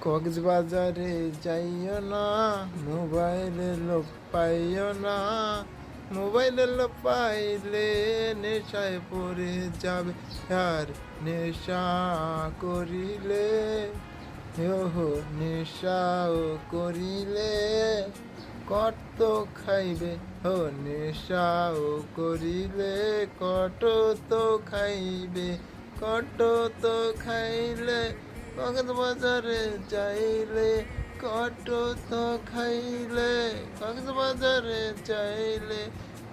কক্সবাজারে যাইও না, মোবাইলে লোক পাইও না। মোবাইলে লোক পাইলে নেশায় পড়ে যাবে, আর নেশা করিলে ওহো নেশাও করিলে কত খাইবে, ও নেশাও করিলে কত তো খাইবে, কত তো খাইলে কক্সবাজারে যাইলে কত তো খাইলে, কক্সবাজারে যাইলে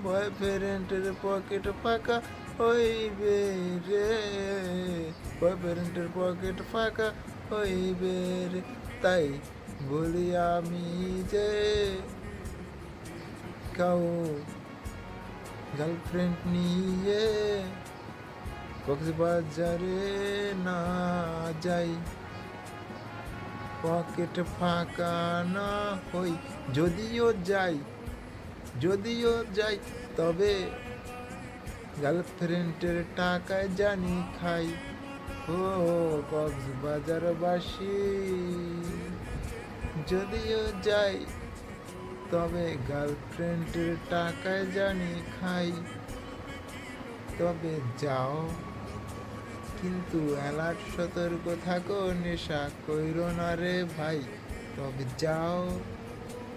বয়ফ্রেন্ডের পকেট ফাঁকা হইবে রে, বয়ফ্রেন্ডের পকেট ফাঁকা হইবে রে। তাই বলি আমি যে কাউ গার্লফ্রেন্ড নিয়ে কক্সবাজারে না যাই, পকেট ফাঁকা না হই। যদিও যাই তবে গার্লফ্রেন্ডের টাকায় জানি খাই। ও কক্সবাজারবাসী, যদিও যাই তবে গার্লফ্রেন্ডের টাকায় জানি খাই। তবে যাও কিন্তু অ্যালার্ট সতর্ক থাকো, নেশা কইরো না রে ভাই। তবে যাও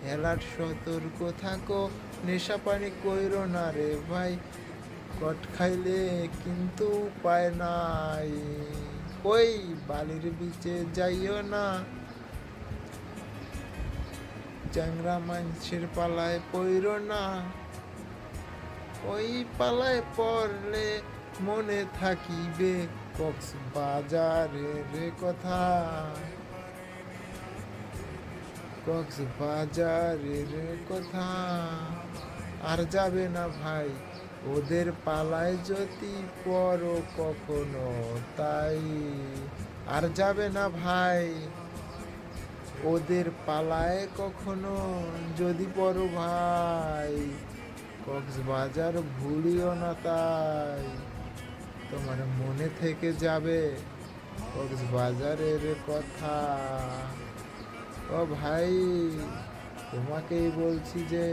অ্যালার্ট সতর্ক থাকো, নেশা পানি কইরো না রে ভাই। কট খাইলে কিন্তু উপায় নাই, ওই বালির বিচে যাইও না, চ্যাংরা মানুষের পালায় পইরো না। ওই পালায় পড়লে মনে থাকিবে কক্সবাজারের কথা, কক্সবাজারের কথা। আর যাবে না ভাই ওদের পালায় যদি পড়ো কখনো, তাই আর যাবে না ভাই ওদের পালায় কখনো যদি পড়ো ভাই। কক্সবাজার ভুলিও না, তাই তোমার মনে থেকে যাবে কক্সবাজারের কথা। ও ভাই তোমাকেই বলছি যে